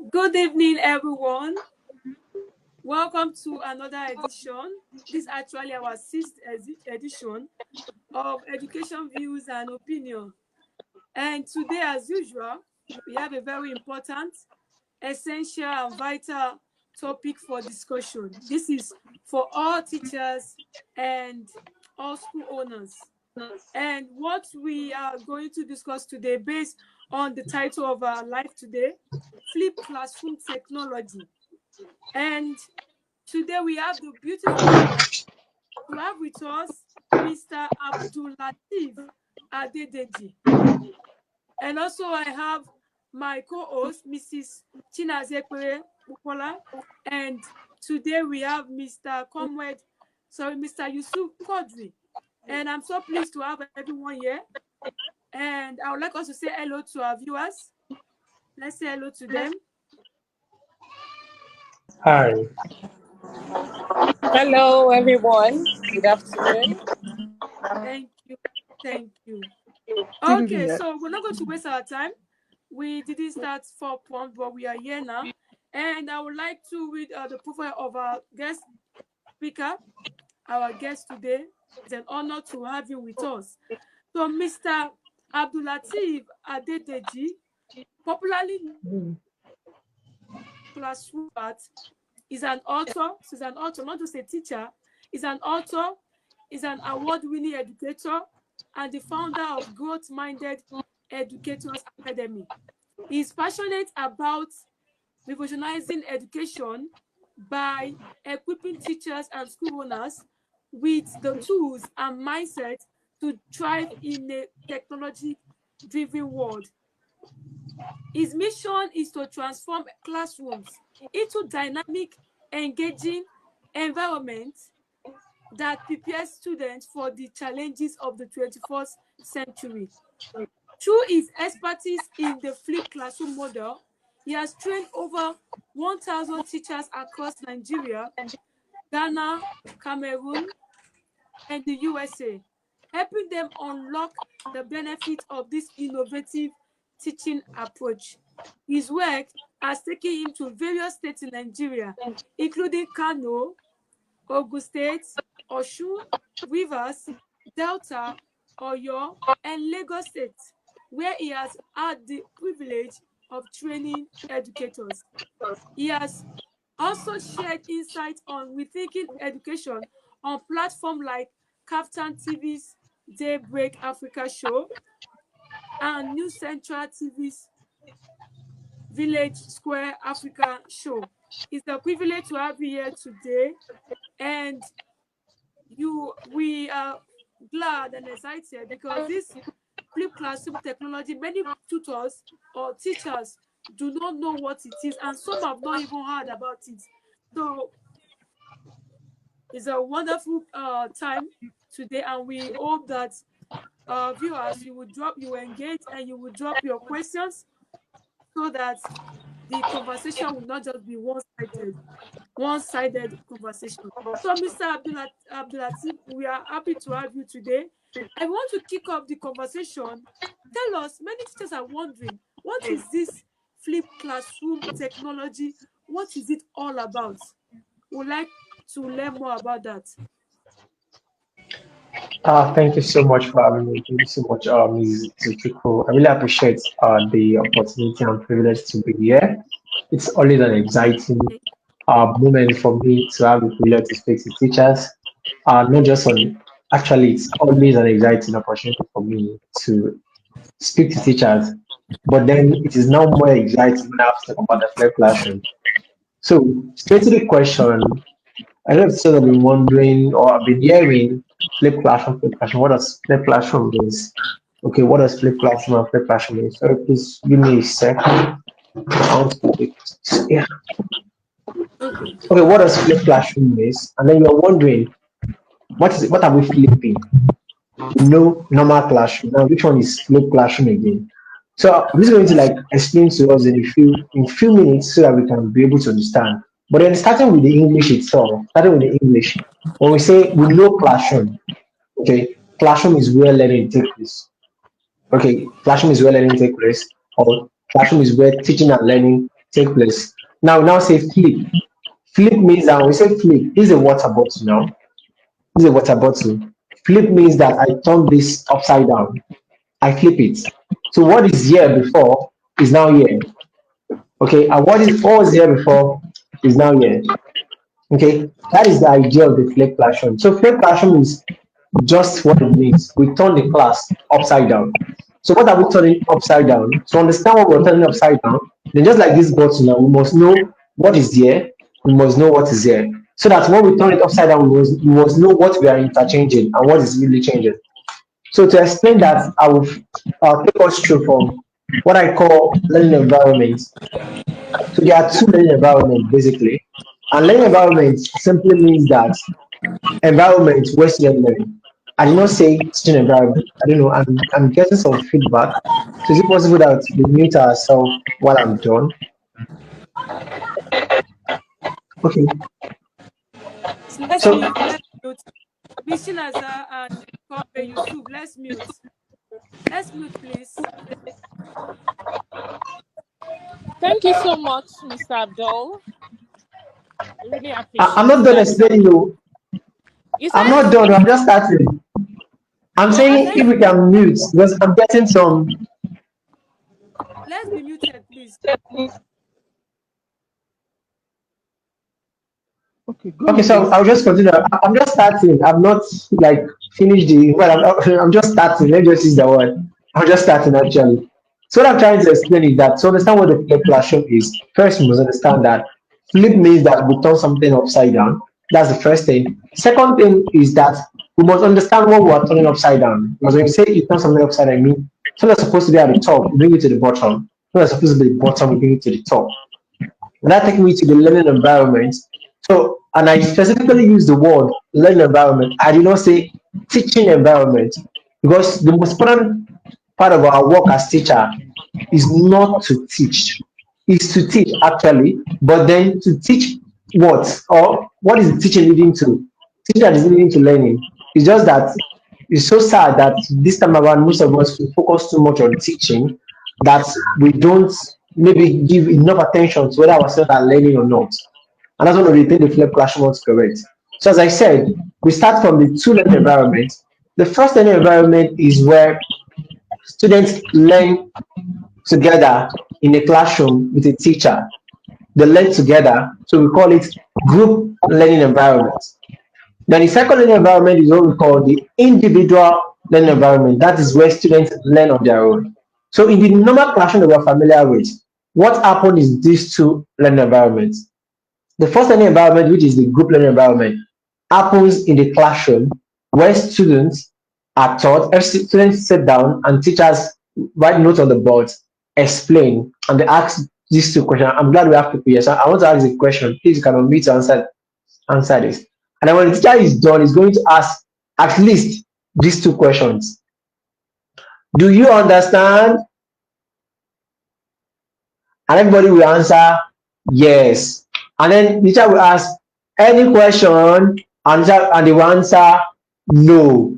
Good evening, everyone. Welcome to another edition. This is actually our sixth edition of Education Views and Opinion. And today, as usual, we have a very important, essential, and vital topic for discussion. This is for all teachers and all school owners. And what we are going to discuss today, based on the title of our live today, Flip Classroom Technology. And today we have the beautiful honor to have with us Mr. Abdul Latif Adedeji. And also I have my co-host, Mrs. Chinazekwe Bukola. And today we have Mr. Yusuf Kodri. And I'm so pleased to have everyone here. And I would like us to say hello to our viewers. Let's say hello to them. Hi. Hello, everyone. Good afternoon. Thank you. Thank you. Okay, so we're not going to waste our time. We didn't start 4 points, but we are here now. And I would like to read the profile of our guest speaker. Our guest today. It's an honor to have you with us. So, Mr. Abdul Latif Adedeji, popularly classroom is an author. He's an author, not just a teacher. He's an author. He's an award-winning educator and the founder of Growth Minded Educators Academy. He's passionate about revolutionizing education by equipping teachers and school owners with the tools and mindset to thrive in a technology-driven world. His mission is to transform classrooms into dynamic, engaging environments that prepare students for the challenges of the 21st century. Through his expertise in the flipped classroom model, he has trained over 1,000 teachers across Nigeria, Ghana, Cameroon, and the USA, helping them unlock the benefits of this innovative teaching approach. His work has taken him to various states in Nigeria, including Kano, Ogun State, Osun, Rivers, Delta, Oyo, and Lagos State, where he has had the privilege of training educators. He has also shared insights on rethinking education on platforms like Kaftan TV's Daybreak Africa show and New Central TV's Village Square Africa show. It's a privilege to have you here today, and we are glad and excited because this flipped classroom technology, many tutors or teachers do not know what it is, and some have not even heard about it. So it's a wonderful time today, and we hope that viewers, you will engage and you will drop your questions so that the conversation will not just be one-sided conversation. So, Mr. Abdul Latif, we are happy to have you today. I want to kick off the conversation. Tell us, many teachers are wondering, what is this flipped classroom technology? What is it all about? We'd like to learn more about that. Thank you so much for having me. Thank you so much, Ms. Zuchuku. I really appreciate the opportunity and privilege to be here. It's always an exciting moment for me to have the privilege to speak to teachers. Not just on, actually, it's always an exciting opportunity for me to speak to teachers. But then it is now more exciting when I have to talk about the flipped classroom. So, straight to the question, I know some have been wondering or I've been hearing flip classroom. What does flip classroom means? Okay, what does flip classroom and flip classroom mean? So please give me a second. Yeah. Okay, what does flip classroom means? And then you're wondering, what are we flipping? No normal classroom. Now which one is flip classroom again? So I'm just going to like explain to us in few minutes so that we can be able to understand. But then starting with the English itself, starting with the English, when we say we know classroom, okay, classroom is where learning takes place. Okay, classroom is where learning takes place, or classroom is where teaching and learning take place. Now say flip. Flip means that when we say flip, this is a water bottle now. This is a water bottle. Flip means that I turn this upside down. I flip it. So what is here before is now here. Okay, and what was here before is now here. Okay, that is the idea of the flip classroom. So flip classroom is just what it means. We turn the class upside down. So what are we turning upside down? To understand what we're turning upside down, then just like this bottle now, we must know what is here, we must know what is here. So that when we turn it upside down, we must know what we are interchanging and what is really changing. So to explain that, I'll take us through from what I call learning environments. So there are two learning environments basically. And learning environment simply means that environment where students learn. I did not say student environment. I don't know. I'm getting some feedback. So is it possible that we mute ourselves while I'm done? Okay. So let's So mute. Let's mute. Miss Chinaza and Kobe Yusuf, let's mute. Let's mute, please. Thank you so much, Mr. Abdul. Really appreciate I'm not done that. explaining you. You I'm said not done. I'm just starting. I'm saying if we can mute because I'm getting some. Let's be muted, please. Okay, so I'll just continue. I'm just starting. I'm not like finished the. Well, I'm just starting. Let's just use the word. I'm just starting actually. So what I'm trying to explain is that to understand what the flip classroom is, first we must understand that flip means that we turn something upside down. That's the first thing. Second thing is that we must understand what we are turning upside down. Because when you say you turn something upside down, I mean something that's supposed to be at the top, we bring it to the bottom. Something that's supposed to be the bottom, we bring it to the top. And that takes me to the learning environment. So, and I specifically use the word learning environment. I did not say teaching environment because the most important part of our work as teacher is not to teach, is to teach actually, but then to teach what or what is the teaching leading to? Teaching that is leading to learning. It's just that it's so sad that this time around most of us we focus too much on teaching that we don't maybe give enough attention to whether ourselves are learning or not. And that's one of the things the flip classroom was correct. So as I said, we start from the two learning environments. The first learning environment is where students learn together in a classroom with a teacher. They learn together, so we call it group learning environment. Then the second learning environment is what we call the individual learning environment. That is where students learn on their own. So in the normal classroom that we're familiar with, what happens is these two learning environments. The first learning environment, which is the group learning environment, happens in the classroom where students are taught, students sit down and teachers write notes on the board, explain, and they ask these two questions. I'm glad we have people here. So I want to ask a question. Please, you can unmute to answer this. And then when the teacher is done, he's going to ask at least these two questions. Do you understand? And everybody will answer yes. And then the teacher will ask any question, and they will answer no.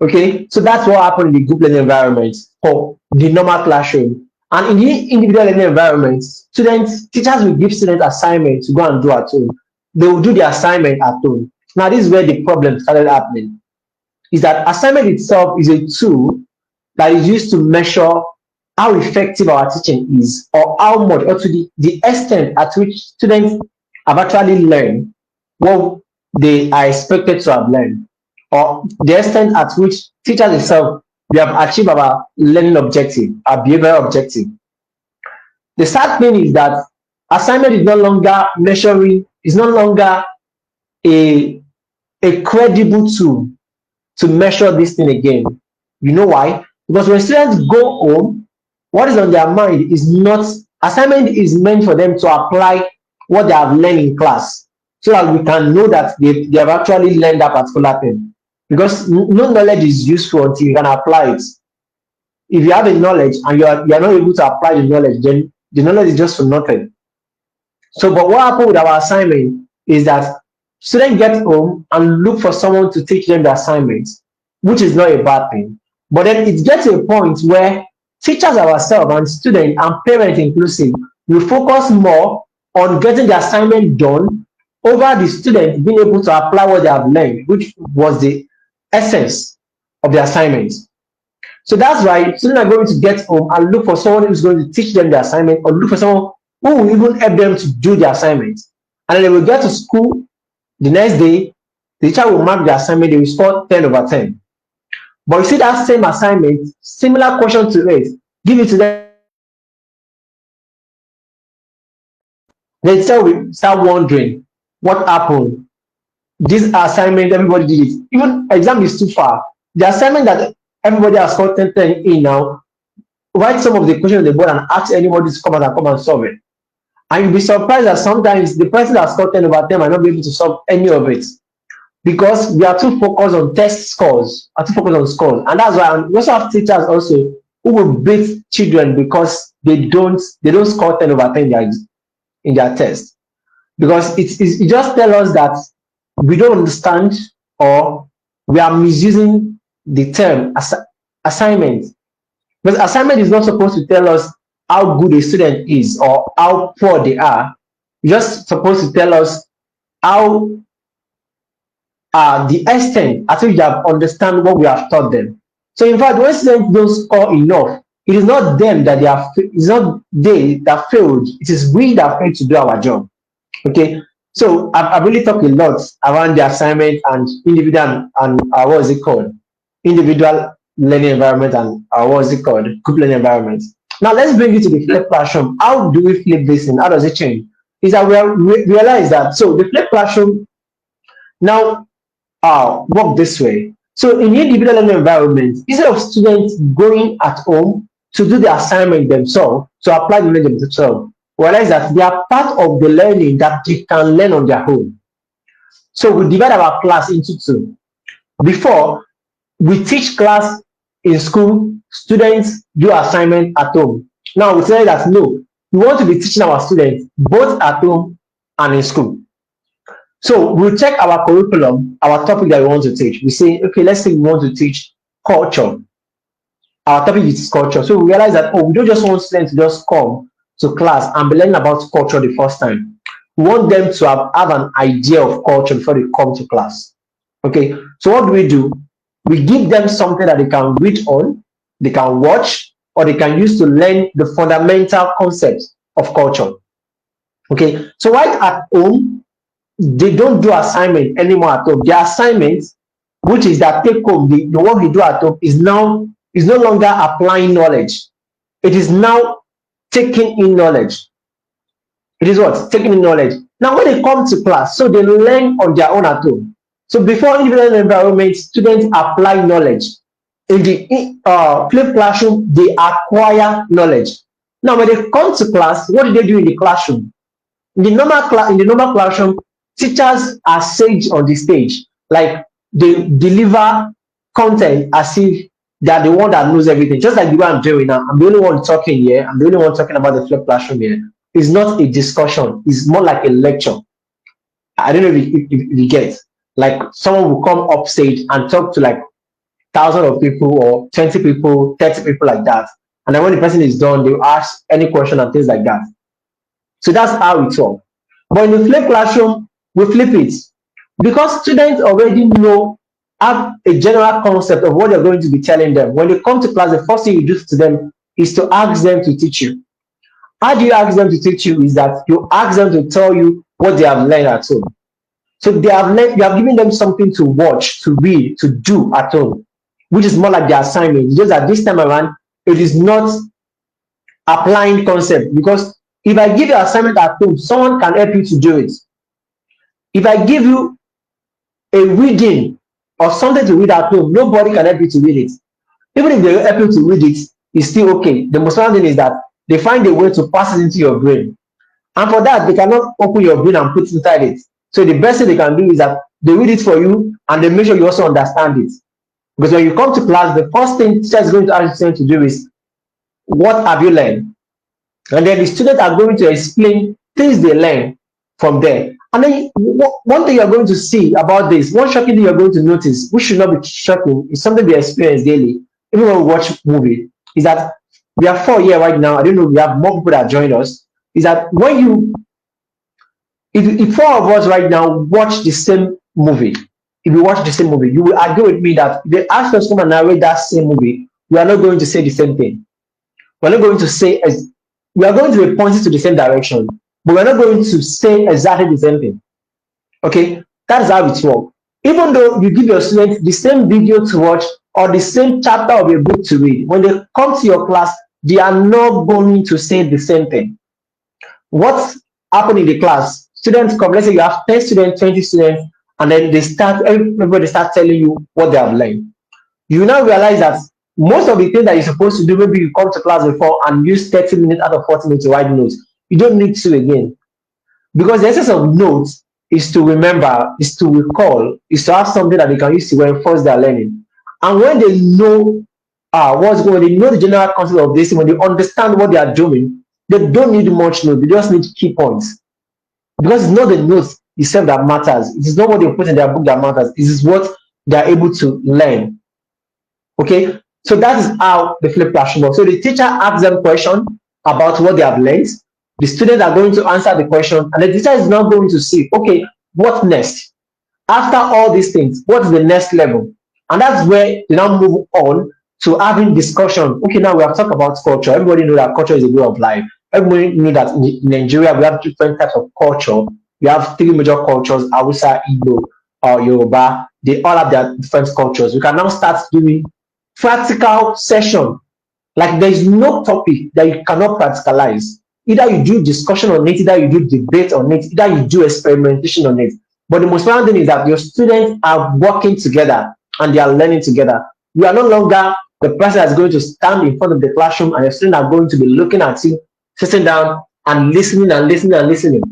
Okay, so that's what happened in the group learning environment or the normal classroom. And in the individual learning environment, teachers will give students assignments to go and do at home. They will do the assignment at home. Now, this is where the problem started happening. Is that assignment itself is a tool that is used to measure how effective our teaching is, or how much, or to the extent at which students have actually learned what they are expected to have learned, or the extent at which teachers themselves we have achieved our learning objective, our behavioral objective. The sad thing is that assignment is no longer measuring, is no longer a credible tool to measure this thing again. You know why? Because when students go home, what is on their mind is not, assignment is meant for them to apply what they have learned in class so that we can know that they have actually learned that particular thing. Because no knowledge is useful until you can apply it. If you have a knowledge and you are not able to apply the knowledge, then the knowledge is just for nothing. So, but what happened with our assignment is that students get home and look for someone to teach them the assignments, which is not a bad thing. But then it gets to a point where teachers ourselves and students and parents inclusive we focus more on getting the assignment done over the student being able to apply what they have learned, which was the essence of the assignment. So that's why students are going to get home and look for someone who's going to teach them the assignment, or look for someone who will even help them to do the assignment. And then they will get to school the next day, the teacher will mark the assignment, they will score 10 over 10. But you see that same assignment, similar question to it, give it to them. The teacher will start wondering what happened. This assignment, everybody did it. Even exam is too far. The assignment that everybody has scored 10 in now, write some of the questions on the board and ask anybody to come out and come and solve it. And you'll be surprised that sometimes the person that scored 10 over 10 might not be able to solve any of it, because we are too focused on test scores, are too focused on scores. And that's why we also have teachers also who will beat children because they don't score 10 over 10 in their test. Because it just tells us that we don't understand, or we are misusing the term assignment. Because assignment is not supposed to tell us how good a student is or how poor they are. It's just supposed to tell us how the extent at which they have understand what we have taught them. So in fact, when students don't score enough, it is not them that it's not they that failed, it is we that failed to do our job. Okay, so I've really talked a lot around the assignment and individual and what is it called? Individual learning environment and what is it called? Group learning environment. Now let's bring it to the flipped classroom. How do we flip this in? How does it change? Is that we realize that so the flipped classroom now work this way. So in individual learning environment, instead of students going at home to do the assignment themselves, to apply the knowledge themselves, realize that they are part of the learning that they can learn on their own. So we divide our class into two. Before, we teach class in school, students do assignment at home. Now we say that no, we want to be teaching our students both at home and in school. So we'll check our curriculum, our topic that we want to teach. We say, okay, let's say we want to teach culture. Our topic is culture. So we realize that, oh, we don't just want students to just come to class and be learning about culture the first time. We want them to have an idea of culture before they come to class. Okay, so what do? We give them something that they can read on, they can watch, or they can use to learn the fundamental concepts of culture. Okay, so while at home, they don't do assignment anymore at home. The assignment, which is that take home, the work we do at home is no longer applying knowledge. It is now taking in knowledge. It is what? Taking in knowledge. Now when they come to class, so they learn on their own at home. So before individual environment, students apply knowledge. In the flipped classroom, they acquire knowledge. Now when they come to class, what do they do in the classroom? In the normal classroom, teachers are sage on the stage, like they deliver content as if they are the one that knows everything, just like the way I'm doing now. I'm the only one talking here. I'm the only one talking about the flipped classroom here. It's not a discussion. It's more like a lecture. I don't know if you get. Like someone will come up stage and talk to like thousands of people or 20 people, 30 people like that. And then when the person is done, they'll ask any question and things like that. So that's how it works. But in the flipped classroom, we flip it. Because students already have a general concept of what you're going to be telling them. When they come to class, the first thing you do to them is to ask them to teach you. How do you ask them to teach you? Is that you ask them to tell you what they have learned at home. So you have given them something to watch, to read, to do at home, which is more like the assignment. Just that this time around, it is not applying concept. Because if I give you an assignment at home, someone can help you to do it. If I give you a reading or something to read at home, nobody can help you to read it. Even if they help you to read it, it's still okay. The most important thing is that they find a way to pass it into your brain. And for that, they cannot open your brain and put it inside it. So the best thing they can do is that they read it for you and they make sure you also understand it. Because when you come to class, the first thing teacher is going to ask you to do is, what have you learned? And then the students are going to explain things they learn from there. And then one thing you're going to see about this, one shocking thing you're going to notice, which should not be shocking, is something we experience daily, even when we watch movie, is that we are 4 here right now. I don't know, we have more people that join us. is that when you, if four of us right now watch the same movie, if we watch the same movie, you will agree with me that if they ask us to come and narrate that same movie, we are not going to say the same thing. We're not going to say as we are going to be pointing to the same direction, but we're not going to say exactly the same thing. Okay, that is how it works. Even though you give your students the same video to watch or the same chapter of a book to read, when they come to your class, they are not going to say the same thing. What happened in the class? Students come, let's say you have 10 students, 20 students, and then everybody start telling you what they have learned. You now realize that most of the things that you're supposed to do, maybe you come to class before and use 30 minutes out of 40 minutes to write notes. You don't need to again. Because the essence of notes is to remember, is to recall, is to have something that they can use to reinforce their learning. And when they know what's going on, they know the general concept of this, when they understand what they are doing, they don't need much notes, they just need key points. Because it's not the notes itself that matters, it is not what they put in their book that matters, it is what they are able to learn. Okay, so that is how the flipped classroom works. So the teacher asks them questions about what they have learned. The students are going to answer the question, and the teacher is now going to see, okay, what next? After all these things, what is the next level? And that's where they now move on to having discussion. Okay, now we have talked about culture. Everybody knows that culture is a way of life. Everybody knows that in Nigeria we have different types of culture. We have three major cultures: Hausa, Igbo, Yoruba. They all have their different cultures. We can now start doing practical session. Like there is no topic that you cannot practicalize. Either you do discussion on it, either you do debate on it, either you do experimentation on it. But the most important thing is that your students are working together and they are learning together. You are no longer the person that's going to stand in front of the classroom and your students are going to be looking at you, sitting down and listening and listening and listening.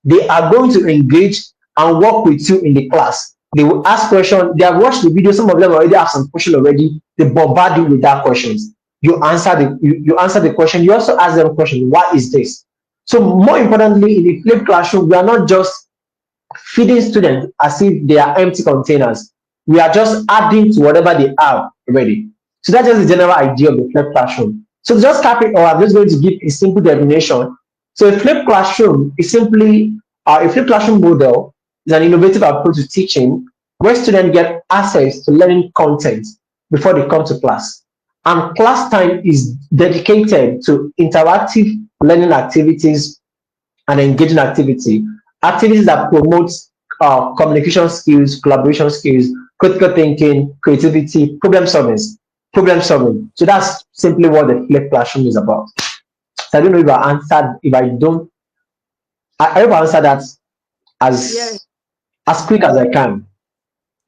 They are going to engage and work with you in the class. They will ask questions. They have watched the video. Some of them already have some questions already. They bombard you with that questions. You answer the question. You also ask them a question. Why is this? So more importantly, in the flipped classroom, we are not just feeding students as if they are empty containers. We are just adding to whatever they have already. So that's just the general idea of the flipped classroom. So just cap it, or I'm just going to give a simple definition. So a flipped classroom is simply a flipped classroom model is an innovative approach to teaching where students get access to learning content before they come to class. And class time is dedicated to interactive learning activities and engaging activities that promote communication skills, collaboration skills, critical thinking, creativity, problem solving. So that's simply what the flipped classroom is about. So I don't know if I answered. If I don't, I hope I answered that as quick as I can.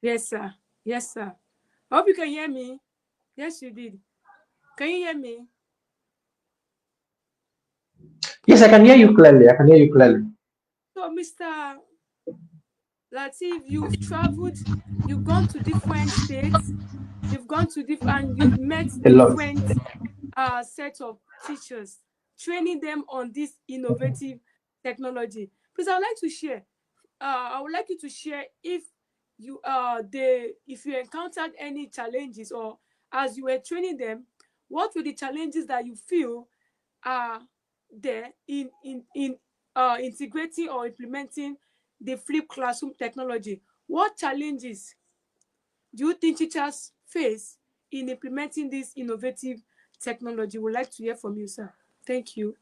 Yes, sir. Yes, sir. I hope you can hear me. Yes, you did. Can you hear me? Yes, I can hear you clearly. So, Mr. Lateef, you've traveled, you've gone to different states, you've gone to different, you've met different sets of teachers, training them on this innovative technology. Please, I would like to share. I would like you to share if you if you encountered any challenges, or as you were training them, what were the challenges that you feel are there in integrating or implementing the flipped classroom technology? What challenges do you think teachers face in implementing this innovative technology? We'd like to hear from you, sir. Thank you.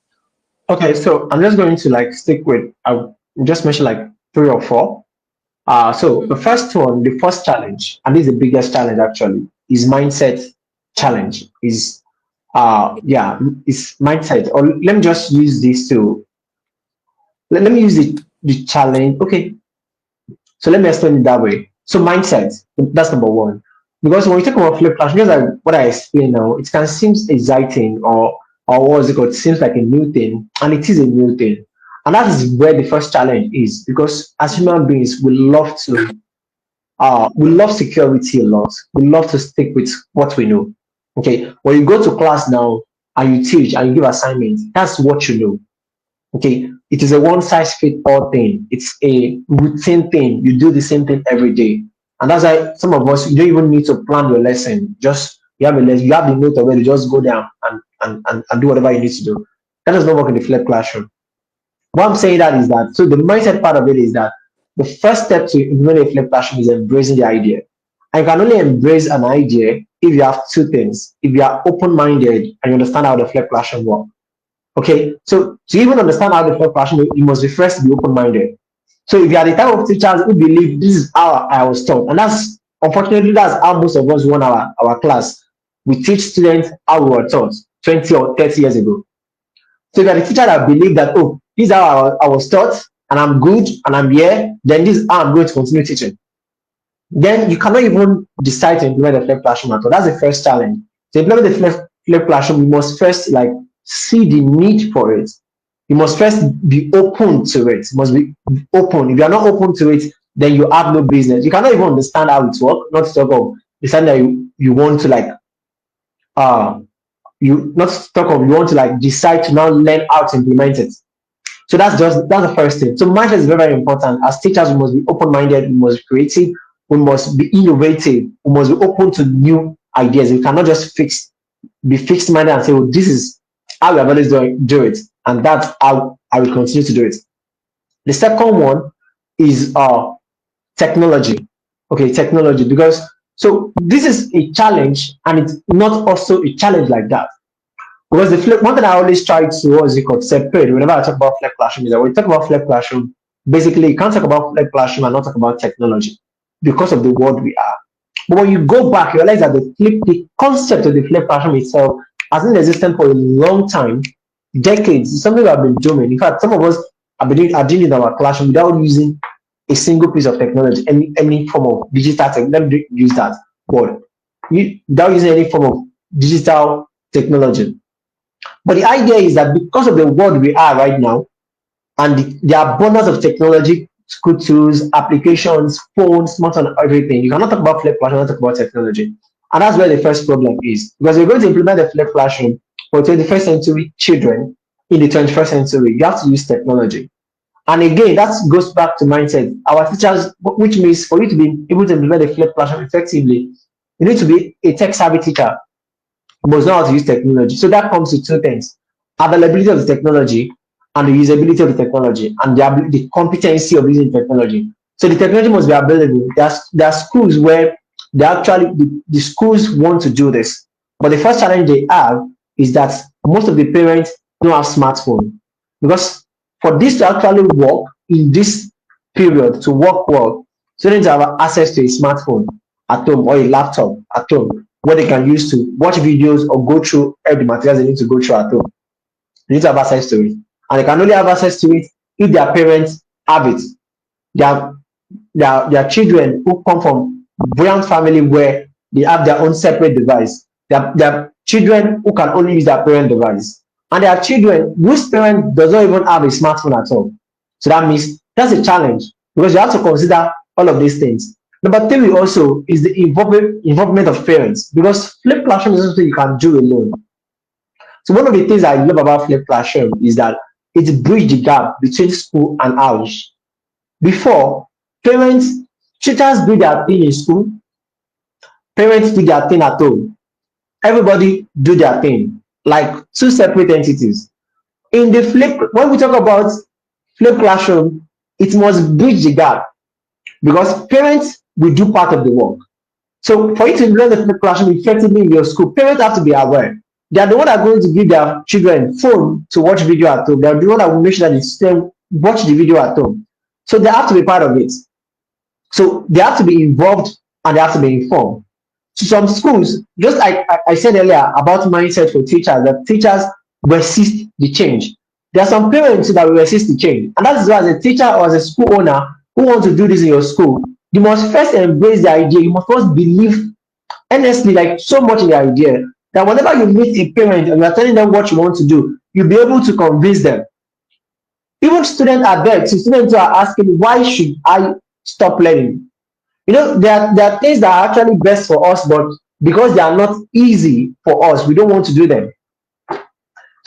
Okay, so I'm just going to stick with, I just mentioned 3 or 4. So the first one, the first challenge, and this is the biggest challenge actually, is mindset challenge. Is it's mindset. Or let me just use this to let me use the challenge. Okay, so let me explain it that way. So mindset, that's number 1. Because when we talk about flipped classroom, just like what I explained now, it can seem exciting or what's it called? It seems like a new thing, and it is a new thing. And that is where the first challenge is, because as human beings, we love security a lot. We love to stick with what we know. Okay, when you go to class now and you teach and you give assignments, that's what you know. Okay, it is a one-size-fits-all thing. It's a routine thing. You do the same thing every day, and that's why some of us, you don't even need to plan your lesson. Just you have a lesson, you have the note already. Just go down and do whatever you need to do. That does not work in the flipped classroom. Why I'm saying that is that, so the mindset part of it is that the first step to implement a flipped classroom is embracing the idea. And you can only embrace an idea if you have two things. If you are open-minded and you understand how the flipped classroom works. Okay, so to even understand how the flipped classroom works, you must be first be open-minded. So if you are the type of teachers who believe this is how I was taught, and that's unfortunately that's how most of us run our class. We teach students how we were taught 20 or 30 years ago. So if you're the teacher that believe that, oh, this is how I was taught and I'm good and I'm here, then this is how I'm going to continue teaching. Then you cannot even decide to implement the flipped classroom at all. That's the first challenge. To implement the flipped classroom, you must first like see the need for it. You must first be open to it. You must be open. If you are not open to it, then you have no business. You cannot even understand how it works, not to talk of decide that you want to like you not to talk of you want to like decide to now learn how to implement it. So that's the first thing. So mindset is very, very important. As teachers, we must be open-minded, we must be creative, we must be innovative, we must be open to new ideas. We cannot just be fixed minded and say, oh, this is how we have always do it, and that's how I will continue to do it. The second one is technology. Okay, technology, because so this is a challenge, and it's not also a challenge like that. Because one thing I always try to separate whenever I talk about flipped classroom is that when we talk about flipped classroom, basically you can't talk about flipped classroom and not talk about technology because of the world we are. But when you go back, you realize that the concept of the flipped classroom itself has been existent for a long time, decades. It's something we have been doing. In fact, some of us are doing in our classroom without using a single piece of technology, any form of digital tech. Let me use that word. Without using any form of digital technology. But the idea is that because of the world we are right now, and the abundance of technology, school tools, applications, phones, smartphones, everything, you cannot talk about flipped classroom, not talk about technology. And that's where the first problem is. Because we're going to implement the flipped classroom for 21st century children in the 21st century. You have to use technology. And again, that goes back to mindset. Our teachers, which means for you to be able to implement the flipped classroom effectively, you need to be a tech-savvy teacher. You must know how to use technology. So that comes to two things: availability of the technology and the usability of the technology, and the competency of using technology. So the technology must be available. There are schools where they actually the schools want to do this, but the first challenge they have is that most of the parents don't have smartphone, because for this to actually work in this period to work well, students have access to a smartphone at home or a laptop at home where they can use to watch videos or go through every materials they need to go through at home. They need to have access to it, and they can only have access to it if their parents have it. Their children who come from brilliant family where they have their own separate device. Their children who can only use their parent device, and there are children whose parent does not even have a smartphone at all. So that means that's a challenge, because you have to consider all of these things. Number three also is the involvement of parents, because flipped classroom is something you can do alone. So one of the things I love about flipped classroom is that it bridges the gap between school and house. Before, teachers do their thing in school, parents do their thing at home. Everybody do their thing, like two separate entities. When we talk about flipped classroom, it must bridge the gap, because parents will do part of the work. So for you to learn the flipped classroom effectively in your school, parents have to be aware. They are the one that are going to give their children phone to watch video at home. They are the one that will make sure that the students watch the video at home. So they have to be part of it. So they have to be involved and they have to be informed. So some schools, just like I said earlier about mindset for teachers, that teachers resist the change. There are some parents that will resist the change. And that is why as a teacher or as a school owner who wants to do this in your school, you must first embrace the idea. You must first believe honestly, like so much in the idea, that whenever you meet a parent and you are telling them what you want to do, you'll be able to convince them. Even students are there. Students are asking, why should I stop learning? There are things that are actually best for us, but because they are not easy for us, we don't want to do them. So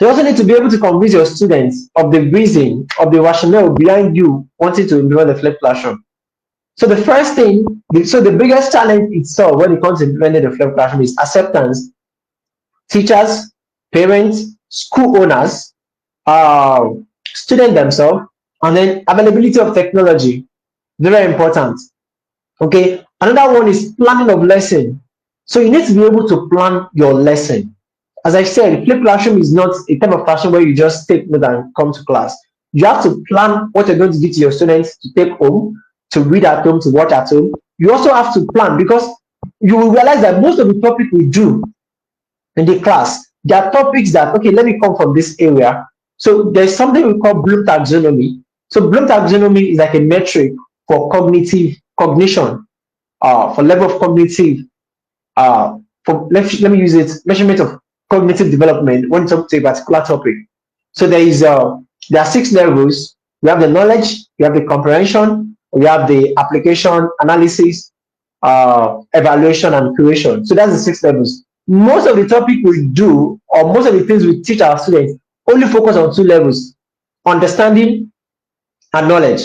you also need to be able to convince your students of the reason, of the rationale behind you wanting to implement the flipped classroom. So the first thing, the biggest challenge itself when it comes to implementing the flipped classroom is acceptance. Teachers, parents, school owners, student themselves, and then availability of technology. Very important. Okay. Another one is planning of lesson. So you need to be able to plan your lesson. As I said, flipped classroom is not a type of classroom where you just take note and come to class. You have to plan what you're going to do to your students to take home, to read at home, to watch at home. You also have to plan because you will realize that most of the topic we do in the class, there are topics that, okay, let me come from this area. So there's something we call Bloom taxonomy. So Bloom taxonomy is like a metric for cognition, for level of cognitive, let me use it, measurement of cognitive development when it comes to a particular topic. So there are 6 levels. We have the knowledge, we have the comprehension, we have the application, analysis, evaluation, and creation. So that's the 6 levels. Most of the topic we do, or most of the things we teach our students, only focus on 2 levels: understanding and knowledge.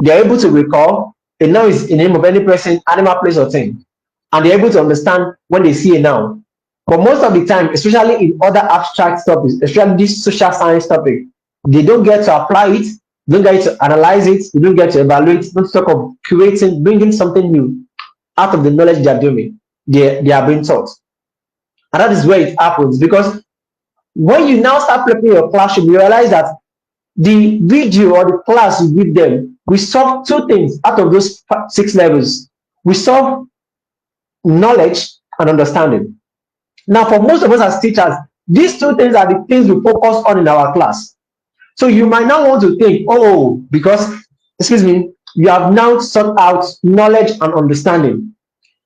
They are able to recall a noun is the name of any person, animal, place, or thing, and they're able to understand when they see a noun. But most of the time, especially in other abstract topics, especially this social science topic, they don't get to apply it, don't get to analyze it, they don't get to evaluate, don't talk of creating, bringing something new out of the knowledge they are doing, they are being taught. And that is where it happens, because when you now start preparing your classroom, you realize that the video or the class you give them, we solve 2 things out of those 6 levels. We solve knowledge and understanding. Now, for most of us as teachers, these 2 things are the things we focus on in our class. So you might not want to think, oh, because, excuse me, you have now sought out knowledge and understanding.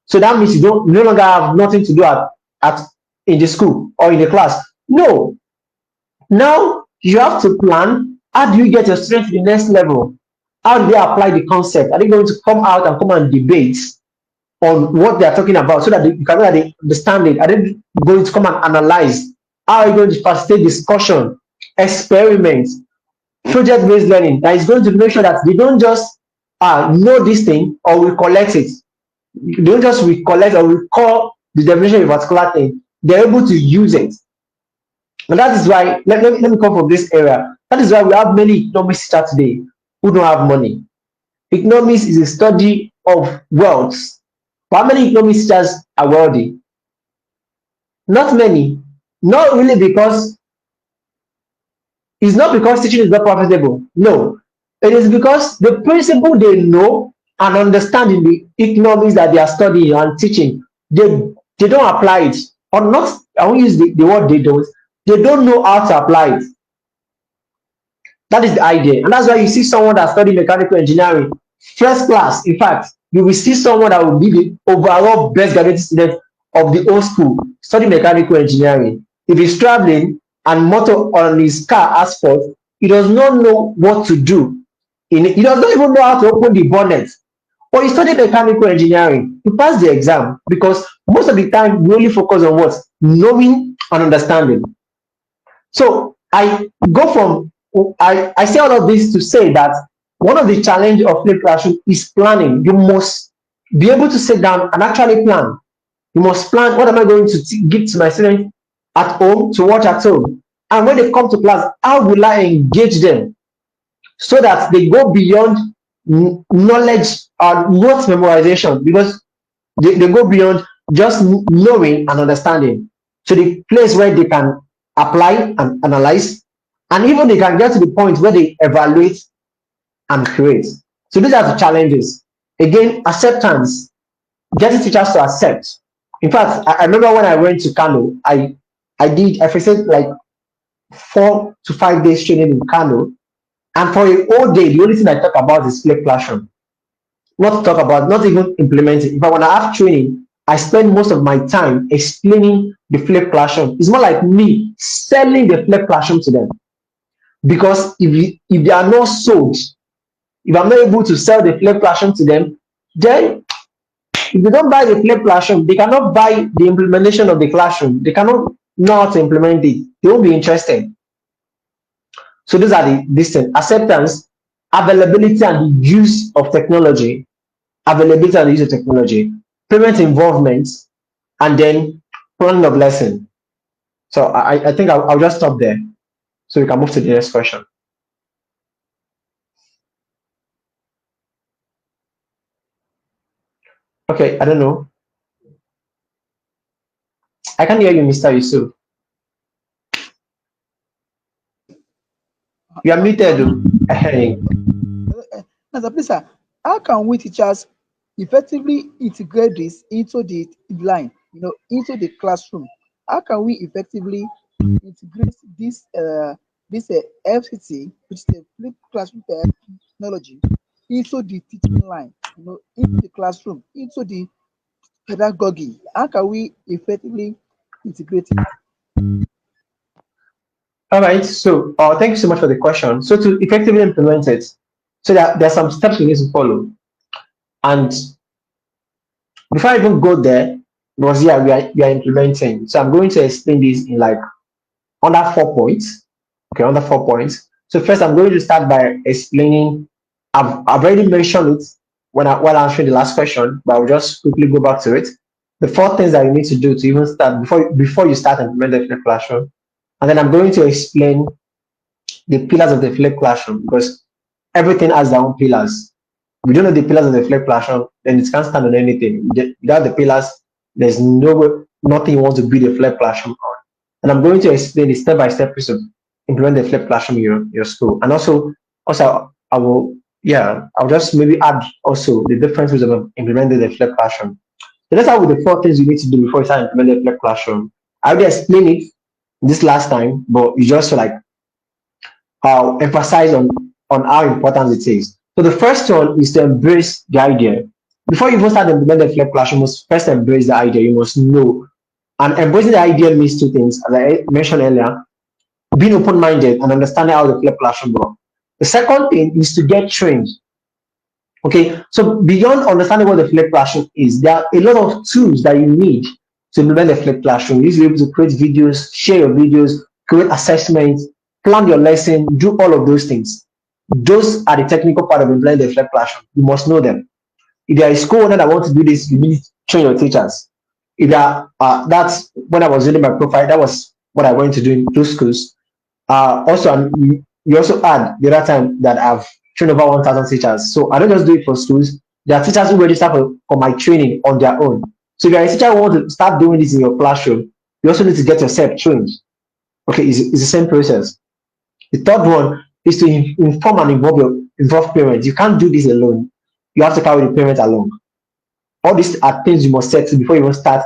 So that means you no longer have nothing to do at in the school or in the class. No. Now you have to plan, how do you get your students to the next level? How do they apply the concept? Are they going to come out and come and debate on what they are talking about so that you can know that they understand it? Are they going to come and analyze? How are you going to facilitate discussion, experiments, project-based learning that is going to make sure that they don't just know this thing or recollect it. They don't just recollect or recall the definition of a particular thing. They're able to use it. And that is why, let me come from this area. That is why we have many economists today who don't have money. Economics is a study of wealth. How many economic teachers are wealthy? Not many. Not really because it's not because teaching is not profitable. No. It is because the principle they know and understand in the economics that they are studying and teaching, they don't apply it. Or not, I won't use the word they don't know how to apply it. That is the idea. And that's why you see someone that studied mechanical engineering, first class. In fact, you will see someone that will be the overall best graduate student of the whole school, study mechanical engineering. If he's traveling and motor on his car has fault, he does not know what to do. He does not even know how to open the bonnet. But he studied mechanical engineering. He passed the exam because most of the time we only focus on what? Knowing and understanding. So I say all of this to say that one of the challenges of flipped classroom is planning. You must be able to sit down and actually plan. You must plan, what am I going to give to my students at home, to watch at home? And when they come to class, how will I engage them so that they go beyond knowledge or notes memorization, because they go beyond just knowing and understanding to the place where they can apply and analyze, and even they can get to the point where they evaluate and create. So these are the challenges. Again, acceptance, getting teachers to accept. In fact, I remember when I went to Kano, I faced like 4 to 5 days training in Kano, and for a whole day, the only thing I talk about is flipped classroom. Not even implementing. But when I have training, I spend most of my time explaining the flipped classroom. It's more like me selling the flipped classroom to them. Because if they are not sold, if I'm not able to sell the flipped classroom to them, then if they don't buy the flipped classroom, they cannot buy the implementation of the classroom. They cannot know how to implement it. They won't be interested. So these are the distance, acceptance, availability and the use of technology, parent involvement, and then planning of lesson. So I think I'll just stop there so we can move to the next question. Okay, I don't know. I can hear you, Mr. Yusuf. You are muted. Sorry. Oh. Hey. Now, please, sir, how can we teachers effectively integrate this into the line, into the classroom? How can we effectively integrate this FCT, which is the flip classroom technology, into the teaching line, into the classroom, into the pedagogy? How can we effectively integrate it? All right. So, thank you so much for the question. So, to effectively implement it, so there are some steps we need to follow. And before I even go there, because yeah, we are implementing. So, I'm going to explain this in like under 4 points. Okay, under 4 points. So, first, I'm going to start by explaining. I've already mentioned it while answering the last question, but I'll just quickly go back to it. The four things that you need to do to even start before you start implementing the classroom, and then I'm going to explain the pillars of the flipped classroom because everything has their own pillars. If we don't know the pillars of the flipped classroom, then it can't stand on anything. Without the pillars, there's nothing you want to build a flipped classroom on. And I'm going to explain the step-by-step process of implement the flipped classroom in your school. And also I will I'll just maybe add also the differences of implementing the flipped classroom. So let's start with the four things you need to do before you start implementing the flipped classroom. I already explained it this last time, but you just like emphasize on how important it is. So the first one is to embrace the idea. Before you even start implementing the flipped classroom, you must first embrace the idea. You must know. And embracing the idea means two things, as I mentioned earlier, being open-minded and understanding how the flipped classroom works. The second thing is to get trained. Okay, so beyond understanding what the flipped classroom is, there are a lot of tools that you need to implement the flipped classroom. You need to be able to create videos, share your videos, create assessments, plan your lesson, do all of those things. Those are the technical part of implementing the flipped classroom. You must know them. If there is a school owner that wants to do this, you need to train your teachers. If that's when I was reading my profile, that was what I went to do in those schools. Also, you also add the other time that I've trained over 1,000 teachers. So I don't just do it for schools. There are teachers who register for my training on their own. So if you're a teacher who wants to start doing this in your classroom, you also need to get yourself trained. Okay, it's the same process. The third one is to inform and involve parents. You can't do this alone. You have to carry the parents along. All these are things you must set to before you even start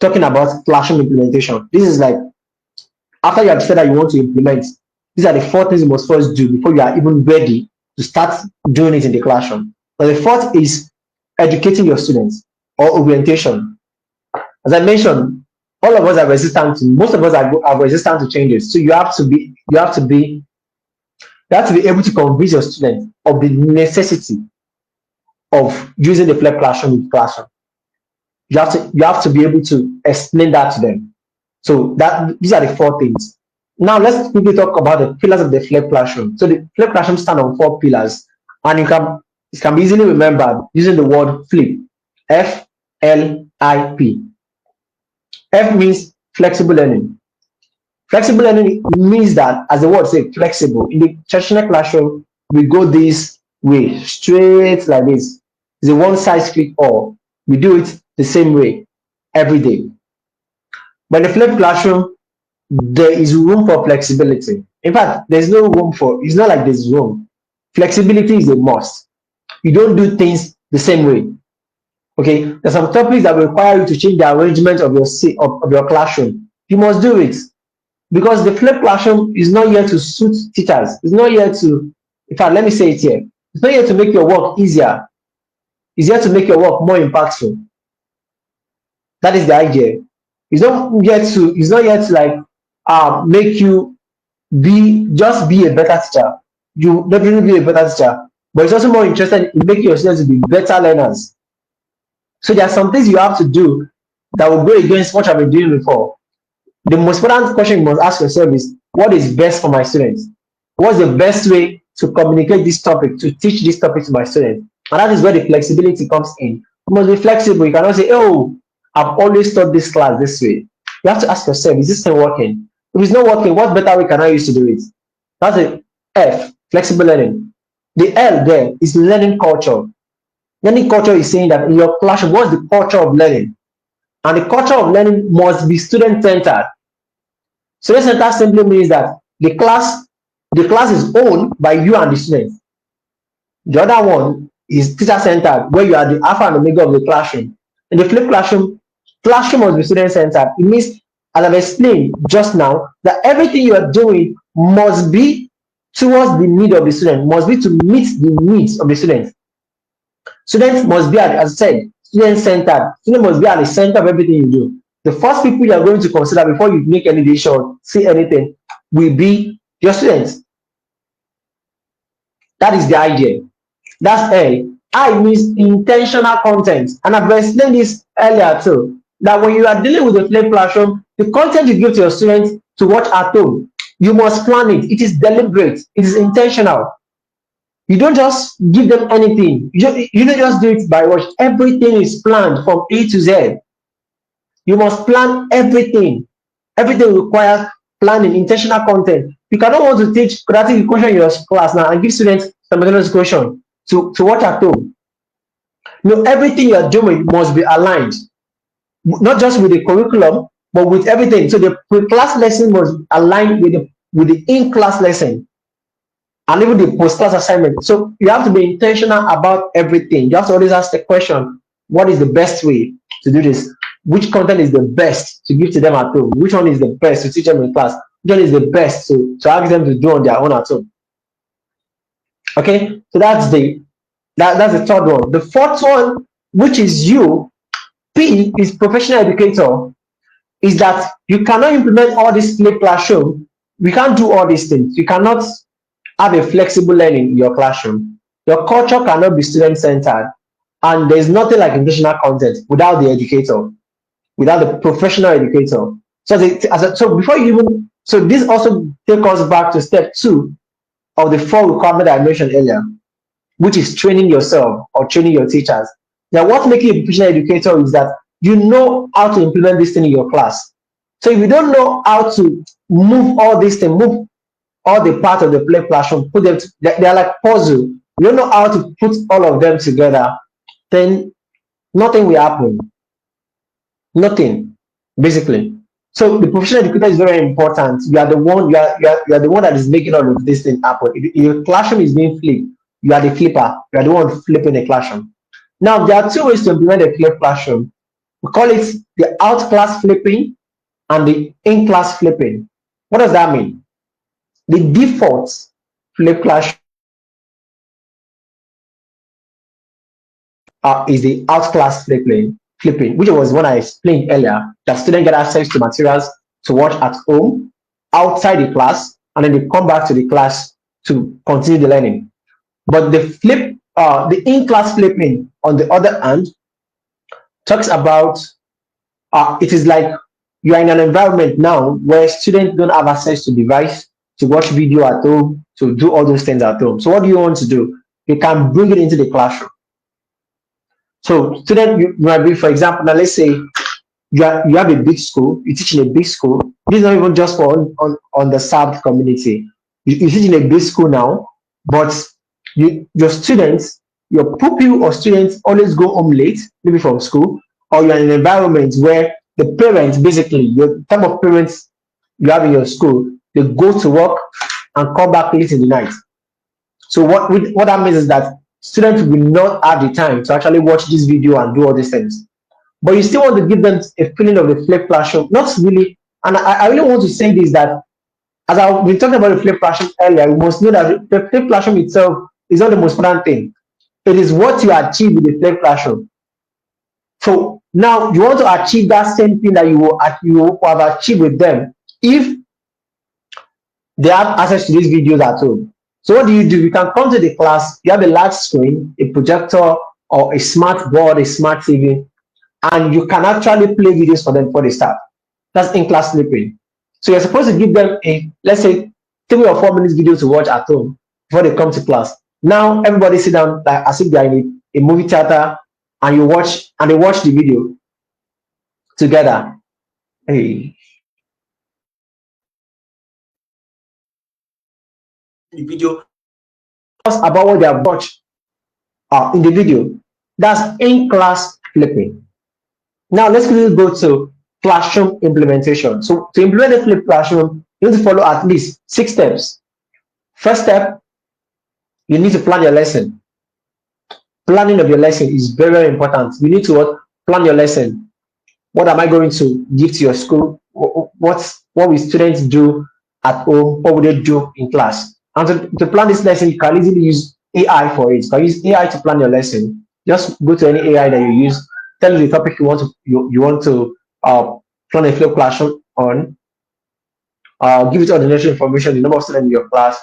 talking about classroom implementation. This is like after you have said that you want to implement, these are the four things you must first do before you are even ready to start doing it in the classroom. Now, the fourth is educating your students or orientation. As I mentioned, all of us are resistant to most of us are resistant to changes. So you have to be able to convince your students of the necessity of using the flipped classroom in the classroom. You have to be able to explain that to them. So that these are the four things. Now let's quickly talk about the pillars of the flipped classroom. So the flipped classroom stand on four pillars, and it can be easily remembered using the word flip. FLIP. F means flexible learning. Flexible learning means that, as the word says, flexible. In the traditional classroom, we go this way, straight like this. It's a one size fits all. We do it the same way every day. But in the flipped classroom, there is room for flexibility. In fact, there's no room for it's not like there's room. Flexibility is a must. You don't do things the same way. Okay, there's some topics that will require you to change the arrangement of your classroom. You must do it because the flipped classroom is not here to suit teachers. It's not here to, in fact, let me say it here. It's not here to make your work easier. It's here to make your work more impactful. That is the idea. It's not here to like make you be a better teacher. You definitely be a better teacher, but it's also more interested in making your students to be better learners. So there are some things you have to do that will go against what I've been doing before. The most important question you must ask yourself is, what is best for my students? What's the best way to communicate this topic, to teach this topic to my students? And that is where the flexibility comes in. You must be flexible. You cannot say, oh, I've always taught this class this way. You have to ask yourself, is this thing working? If it's not working, what better way can I use to do it? That's the F, flexible learning. The L there is learning culture. Learning culture is saying that in your classroom, what's the culture of learning? And the culture of learning must be student-centered. Student-centered simply means that the class is owned by you and the students. The other one is teacher-centered, where you are the alpha and omega of the classroom. In the flipped classroom, classroom must be student-centered. It means, as I've explained just now, that everything you are doing must be towards the need of the student, must be to meet the needs of the students. Students must be, as I said, student-centered. Students must be at the center of everything you do. The first people you are going to consider before you make any decision, say anything, will be your students. That is the idea. That's A. I means intentional content. And I've explained this earlier too. That when you are dealing with a flipped classroom, the content you give to your students to watch at home, you must plan it. It is deliberate. It is intentional. You don't just give them anything. You don't just do it by watch. Everything is planned from A to Z. You must plan everything. Everything requires planning, intentional content. You cannot want to teach quadratic equation in your class now and give students simultaneous equation to watch at home. No, everything you are doing must be aligned, not just with the curriculum, but with everything. So the pre-class lesson must align with the in-class lesson and even the post-class assignment. So you have to be intentional about everything. You have to always ask the question, what is the best way to do this? Which content is the best to give to them at home? Which one is the best to teach them in class? Which one is the best to ask them to do on their own at home? Okay, so that's the third one. The fourth one, which is you, P is professional educator, is that you cannot implement all this flipped classroom. We can't do all these things. You cannot have a flexible learning in your classroom. Your culture cannot be student-centered, and there's nothing like intentional content without the educator, without the professional educator. So before you even, so this also takes us back to step 2 of the 4 requirements I mentioned earlier, which is training yourself or training your teachers. Now, what makes you a professional educator is that you know how to implement this thing in your class. So if you don't know how to move all these things, move all the parts of the play classroom, put them, they're like puzzle. You don't know how to put all of them together, then nothing will happen. Nothing, basically. So the professional educator is very important. You are the one, you are the one that is making all of this thing happen. If your classroom is being flipped, you are the flipper. You are the one flipping the classroom. Now there are 2 ways to implement a flipped classroom. We call it the out class flipping and the in class flipping. What does that mean? The default flipped classroom is the out class flipping, which was one I explained earlier, that students get access to materials to watch at home, outside the class, and then they come back to the class to continue the learning. But the in-class flipping, on the other hand, talks about it is like you are in an environment now where students don't have access to device to watch video at home, to do all those things at home. So what do you want to do? You can bring it into the classroom. So student, you might be, for example, now let's say you have a big school, you teach in a big school. This is not even just for on the South community. You teach in a big school now, but your students, your pupil or students always go home late, maybe from school, or you're in an environment where the parents, basically, your type of parents you have in your school, they go to work and come back late in the night. So what that means is that students will not have the time to actually watch this video and do all these things. But you still want to give them a feeling of the flipped classroom. Not really, and I really want to say this, that as I've been talking about the flipped classroom earlier, you must know that the flipped classroom itself is not the most important thing. It is what you achieve with the flipped classroom. So now you want to achieve that same thing that you have achieved with them if they have access to these videos at home. So what do? You can come to the class, you have a large screen, a projector, or a smart board, a smart TV, and you can actually play videos for them before they start. That's in-class flipping. So you're supposed to give them let's say, 3 or 4 minutes video to watch at home before they come to class. Now everybody sit down like as if they're in a movie theater, and they watch the video together. Hey. The video about what they have watched in the video. That's in-class flipping. Now let's quickly go to classroom implementation. So to implement a flipped classroom, you need to follow at least 6 steps. First step, you need to plan your lesson. Planning of your lesson is very, very important. You need to plan your lesson. What am I going to give to your school? What will students do at home? What will they do in class? And to plan this lesson, you can easily use AI for it. You can use AI to plan your lesson. Just go to any AI that you use, tell you the topic you want to plan a flow classroom on, give it all the necessary information, the number of students in your class,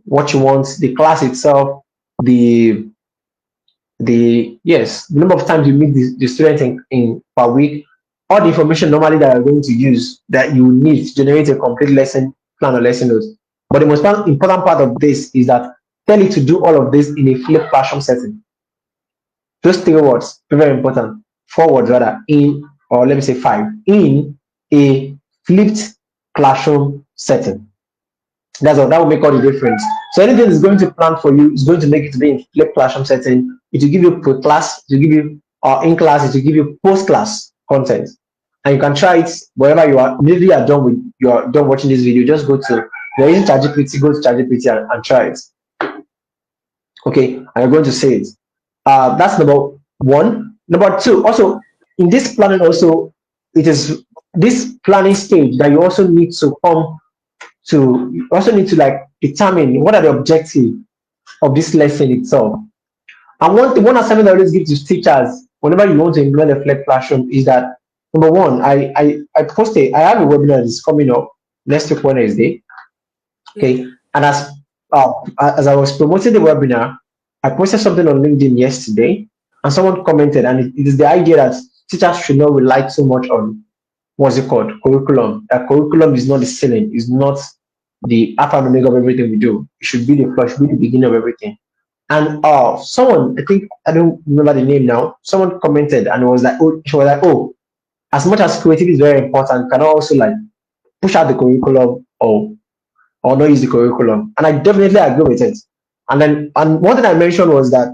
what you want, the class itself, the yes, the number of times you meet the students in per week, all the information normally that you're going to use that you need to generate a complete lesson plan or lesson notes. But the most important part of this is that tell it to do all of this in a flipped classroom setting. Those 3 words, very important. 4 words rather, in, or let me say 5, in a flipped classroom setting. That will make all the difference. So anything is going to plan for you is going to make it to be in flipped classroom setting. It will give you pre-class, it will give you in class, it will give you post-class content. And you can try it wherever you are. Maybe you're done watching this video, just go to, you're using ChatGPT, go to ChatGPT and try it. Okay, and you're going to say it. That's number 1. Number 2, also in this planning, also it is this planning stage that you also need to come to. You also need to like determine what are the objectives of this lesson itself. And one assignment I always give to teachers whenever you want to implement a flipped classroom is that number 1, I have a webinar that's coming up next week Wednesday. Okay, and as I was promoting the webinar, I posted something on LinkedIn yesterday, and someone commented, and it is the idea that teachers should not rely too much on what's it called, curriculum. That curriculum is not the ceiling, is not the alpha and omega of everything we do. It should be the flow, it should be the beginning of everything. And someone, I think I don't remember the name now, someone commented and was like, oh, as much as creativity is very important, can I also like push out the curriculum or not use the curriculum? And I definitely agree with it. And one thing I mentioned was that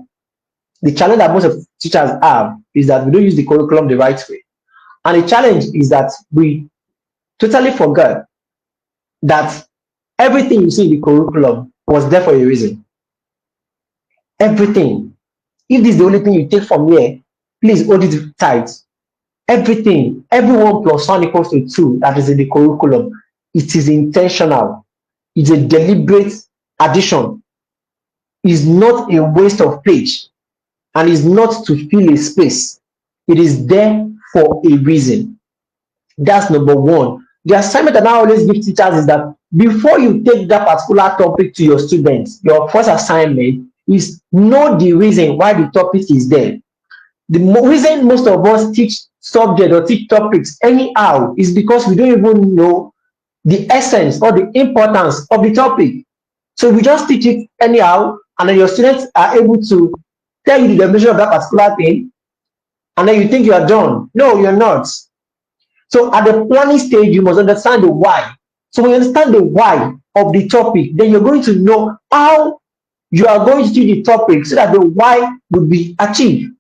the challenge that most of teachers have is that we don't use the curriculum the right way. And the challenge is that we totally forgot that everything you see in the curriculum was there for a reason. Everything. If this is the only thing you take from here, please hold it tight. Everything, every 1 + 1 = 2 that is in the curriculum, it is intentional. It's a deliberate addition. Is not a waste of page, and is not to fill a space. It is there for a reason. That's number 1. The assignment that I always give teachers is that before you take that particular topic to your students, your first assignment is know the reason why the topic is there. The reason most of us teach subject or teach topics anyhow is because we don't even know the essence or the importance of the topic. So we just teach it anyhow, and then your students are able to tell you the definition of that particular thing, and then you think you are done. No, you're not. So at the planning stage, you must understand the why. So when you understand the why of the topic, then you're going to know how you are going to teach the topic so that the why will be achieved.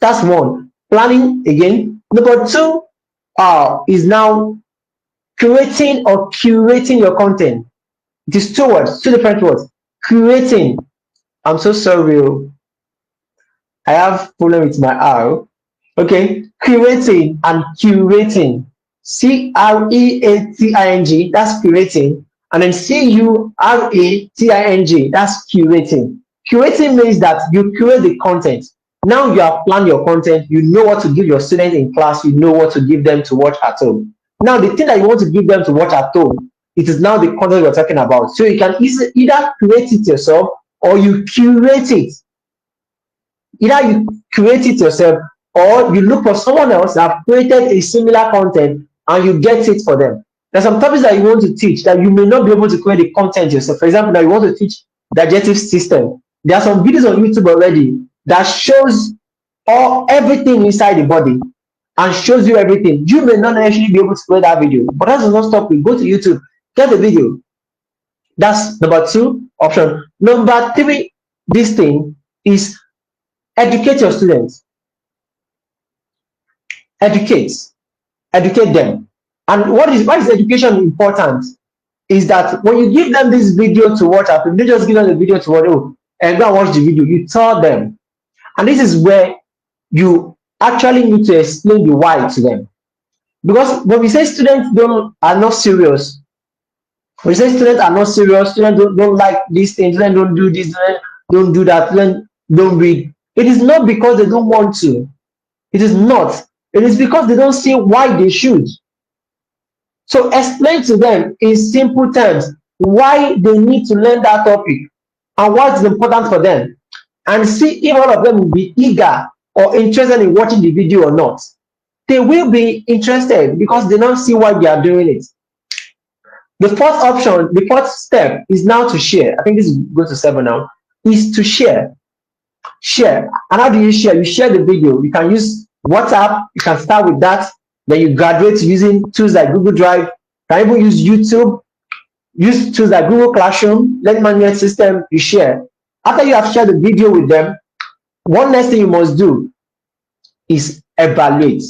That's 1. Planning again. Number 2 is now creating or curating your content. It is 2 words, 2 different words. Creating. I'm so sorry. I have problem with my R. Okay. Creating and curating. CREATING. That's creating. And then CURATING. That's curating. Curating means that you curate the content. Now you have planned your content. You know what to give your students in class. You know what to give them to watch at home. Now the thing that you want to give them to watch at home, it is now the content we're talking about. So you can either create it yourself or you curate it. Either you create it yourself or you look for someone else that have created a similar content and you get it for them. There's some topics that you want to teach that you may not be able to create the content yourself. For example, now you want to teach digestive system. There are some videos on YouTube already that shows everything inside the body and shows you everything. You may not actually be able to create that video, but that does not stop you. Go to YouTube, get the video. That's number 2 option. Number 3, this thing is Educate your students. Educate. Educate them. And why is education important? Is that when you give them this video to watch, you don't just give them the video to watch, oh, and go and watch the video. You tell them. And this is where you actually need to explain the why to them. Because when we say students are not serious, when we say students are not serious, students don't like these things, students don't do this, students don't do that, students don't read. It is not because they don't want to. It is not. It is because they don't see why they should. So explain to them in simple terms why they need to learn that topic and what is important for them, and see if all of them will be eager or interested in watching the video or not. They will be interested because they don't see why they are doing it. The fourth option, the fourth step is now to share. I think this is go to 7 now, is to share. Share. And how do you share? You share the video. You can use WhatsApp. You can start with that. Then you graduate using tools like Google Drive. You can even use YouTube. Use tools like Google Classroom, Learning Management System. You share. After you have shared the video with them, one next thing you must do is evaluate.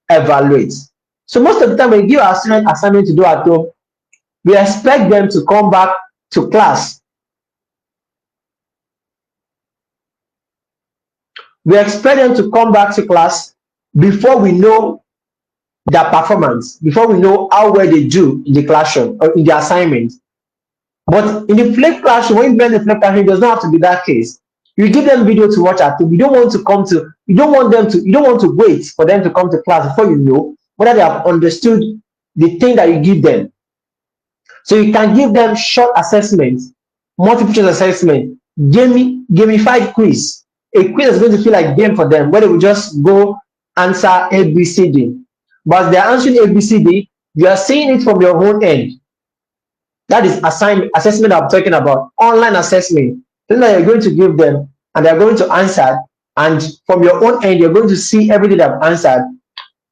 Evaluate. So most of the time when you give our students assignment to do at home, we expect them to come back to class. We expect them to come back to class before we know their performance, before we know how well they do in the classroom or in the assignment. But in the flipped classroom, when you blend the flipped classroom, it does not have to be that case. You give them video to watch at home. You don't want to wait for them to come to class before you know whether they have understood the thing that you give them. So you can give them short assessments, multiple choice assessment, gamified quiz. A quiz is going to feel like game for them, where they will just go answer ABCD. But as they are answering ABCD, you are seeing it from your own end. That is assessment I'm talking about, online assessment. Then that you're going to give them, and they're going to answer. And from your own end, you're going to see everything they've answered.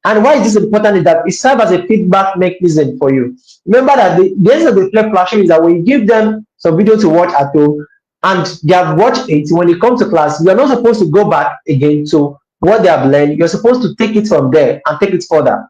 And why is this important is that it serves as a feedback mechanism for you. Remember that the essence of the flipped classroom is that when you give them some video to watch at home and they have watched it, when they come to class, you're not supposed to go back again to what they have learned. You're supposed to take it from there and take it further.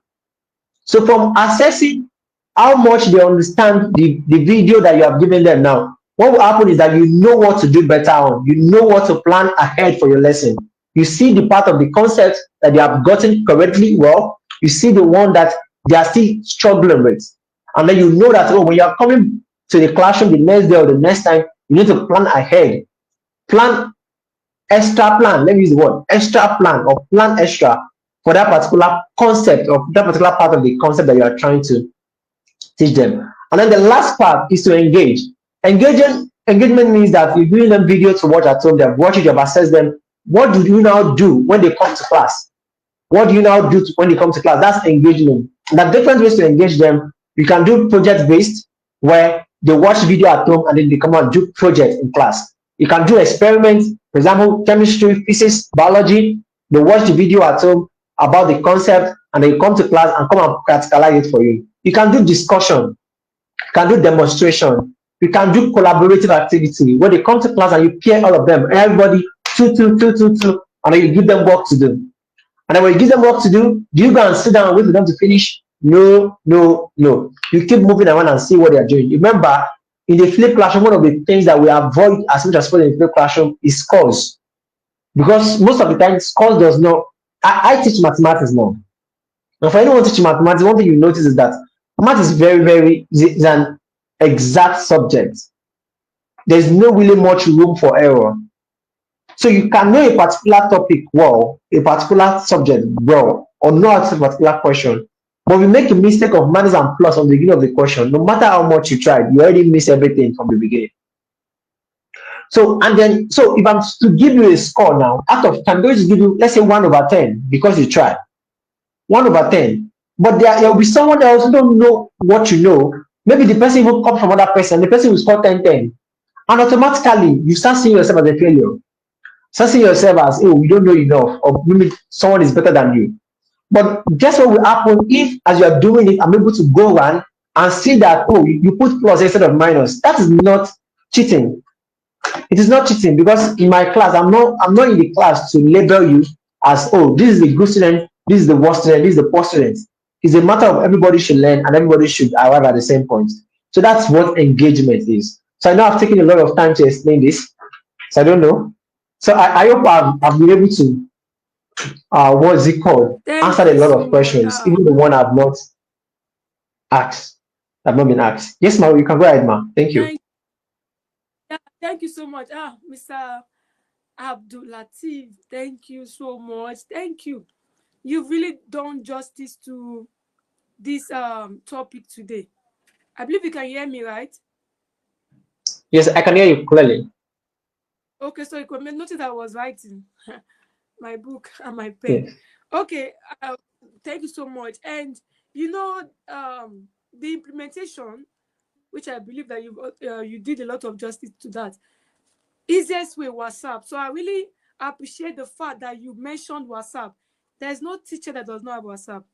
So from assessing how much they understand the video that you have given them now, what will happen is that you know what to do better on. You know what to plan ahead for your lesson. You see the part of the concept that they have gotten correctly well. You see the one that they are still struggling with. And then you know that, oh, when you are coming to the classroom the next day or the next time, you need to plan ahead. Extra plan, let me use the word, extra plan, or plan extra for that particular concept or that particular part of the concept that you are trying to teach them. And then the last part is to engage. Engagement means that you're giving them video to watch at home, they've watched it, you've assessed them. What do you now do when they come to class? What do you now do when they come to class? That's engagement. And there are different ways to engage them. You can do project-based, where they watch video at home and then they come out and do projects in class. You can do experiments, for example, chemistry, physics, biology. They watch the video at home about the concept and they come to class and come and practicalize it for you. You can do discussion. You can do demonstration. You can do collaborative activity where they come to class and you pair all of them, everybody, two, and then you give them work to do. And then when you give them work to do you go and sit down and wait for them to finish? No. You keep moving around and see what they are doing. Remember, in the flipped classroom, one of the things that we avoid as much as possible in the flipped classroom is scores. Because most of the time, scores does not. I teach mathematics now. And for anyone teaching mathematics, one thing you notice is that math is is an exact subject. There's no really much room for error. So you can know a particular topic well, a particular subject well, or not a particular question. But we make a mistake of minus and plus on the beginning of the question. No matter how much you tried, you already miss everything from the beginning. So if I'm to give you a score now, out of 10, I'm going to give you, let's say 1/10 because you tried. 1/10. But there will be someone else who don't know what you know. Maybe the person will come from another person, the person will score 10. And automatically, you start seeing yourself as a failure. Start seeing yourself as, oh, you don't know enough, or maybe someone is better than you. But guess what will happen if, as you are doing it, I'm able to go around and see that, oh, you put plus instead of minus. That is not cheating. It is not cheating because in my class, I'm not in the class to label you as, oh, this is the good student, this is the worst student, this is the poor student. It's a matter of everybody should learn and everybody should arrive at the same point. So that's what engagement is. So I know I've taken a lot of time to explain this. So I don't know. So I hope I've been able to what's it called? Thank Answered a you lot so of much. questions, even the one I've not asked. I've not been asked. Yes, ma, you can go ahead, ma. Thank you. Thank you so much. Mr. Abdul Latif, thank you so much. Thank you. You've really done justice to this topic today. I believe you can hear me, right? Yes, I can hear you clearly. Okay, so you could notice I was writing my book and my pen. Yes. Okay, thank you so much. And you know, the implementation, which I believe that you did a lot of justice to that. Easiest way, WhatsApp. So I really appreciate the fact that you mentioned WhatsApp. There's no teacher that does not have WhatsApp.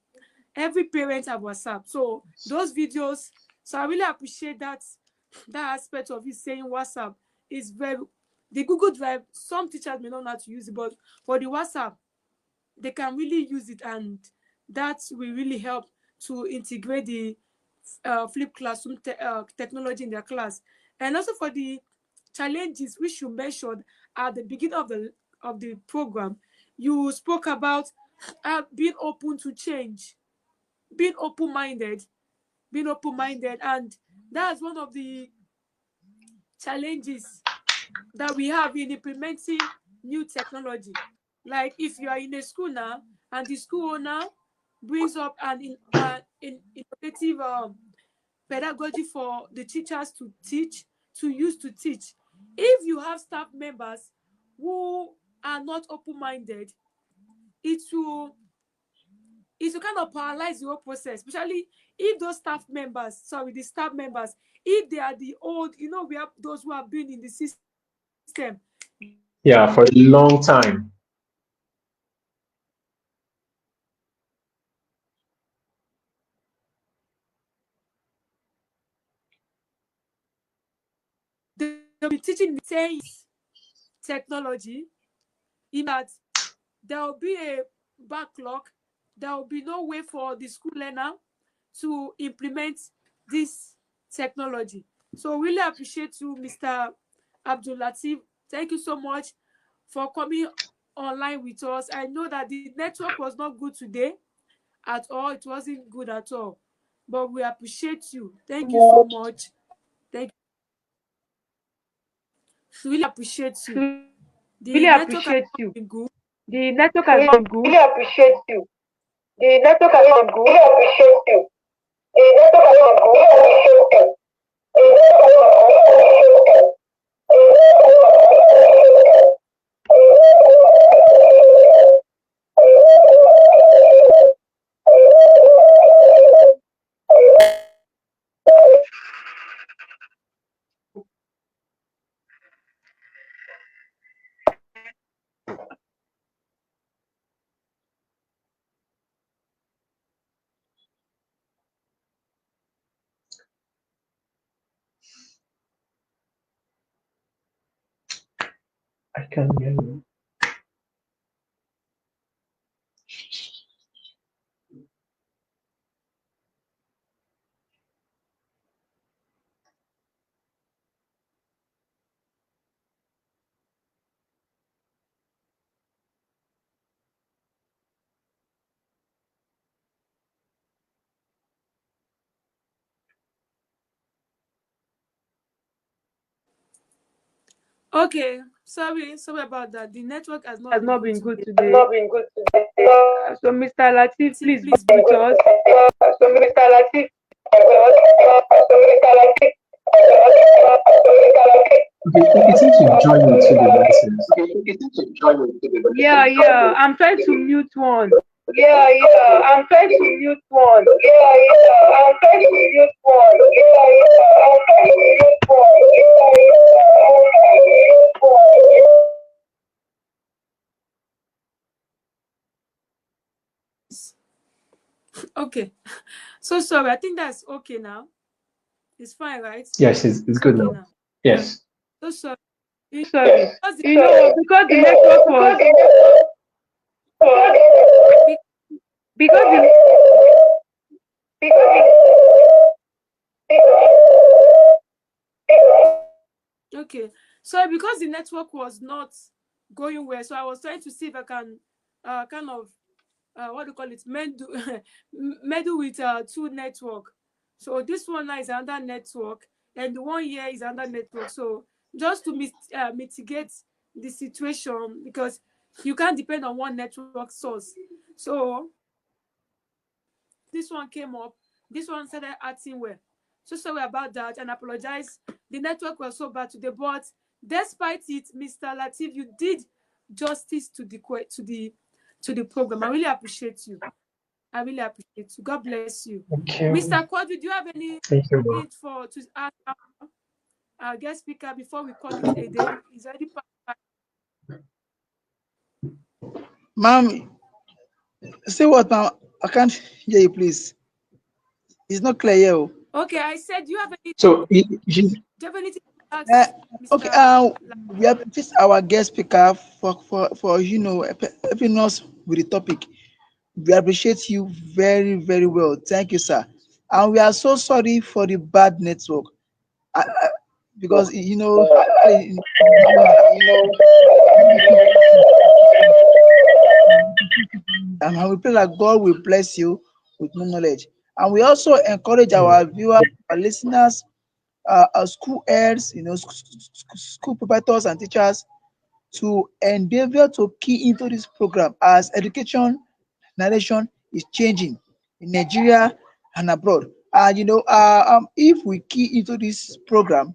Every parent have WhatsApp. So those videos, so I really appreciate that aspect of you saying WhatsApp is very, the Google Drive, some teachers may not know how to use it, but for the WhatsApp, they can really use it, and that will really help to integrate the flip classroom technology in their class. And also for the challenges which you mentioned at the beginning of the program, you spoke about being open to change, being open-minded, and that's one of the challenges that we have in implementing new technology. Like if you are in a school now and the school owner brings up an innovative pedagogy for the teachers to teach. If you have staff members who are not open-minded, it will kind of paralyze the whole process, especially if the staff members, if they are the old, we have those who have been in the system. Yeah, for a long time. They'll be teaching the same technology, in that there will be a backlog. There will be no way for the school learner to implement this technology. So really appreciate you, Mr. Abdul Latif. Thank you so much for coming online with us. I know that the network was not good today at all. It wasn't good at all. But we appreciate you. Thank you so much. Thank you. Really appreciate you. The Really network has appreciate not you. been good. The network has been good. Really appreciate you. The network has been good. Really appreciate you. The network has been good. Really appreciate you. The network has been good. Really appreciate you. I can hear you. Okay, sorry about that. The network has not Has been not good been good today. today. Not been good today. So Mr. Latif, Latif, please please be with us. So Mr. Latif. So Mr. Latif. So Mr. Latif. Okay, it seems you've joined with two devices. Yeah. I'm trying to mute one. Yeah. I'm trying to mute one. Yeah. I'm trying to mute one. Yeah. I'm trying to mute one. Okay. So sorry. I think that's okay now. It's fine, right? Yes, it's good Okay now. now. Yes. So sorry. Sorry. Because You know, because the network was because the okay, so because the network was not going well, so I was trying to see if I can kind of what do you call it, meddle with two network. So this one now is another network, and the one here is another network. So just to mitigate the situation, because you can't depend on one network source. So this one came up, this one started acting well. So sorry about that, and apologize. The network was so bad today, but despite it, Mr. Latif, you did justice to the program. I really appreciate you. I really appreciate you. God bless you. Thank you. Mr. Kwadu, do you have any Thank you, ma. need to ask our guest speaker before we call it a day? Is already Ma'am, say what, ma'am? I can't hear you, please. It's not clear here. Oh. okay. I said, do you have any? So, Do you have anything to ask, Okay, Mr. we have just our guest speaker for helping us with the topic. We appreciate you very, very well. Thank you, sir. And we are so sorry for the bad network. Because and we pray that God will bless you with more knowledge. And we also encourage our viewers, our listeners, our school heads, school proprietors and teachers to endeavor to key into this program as education narration is changing in Nigeria and abroad. And if we key into this program,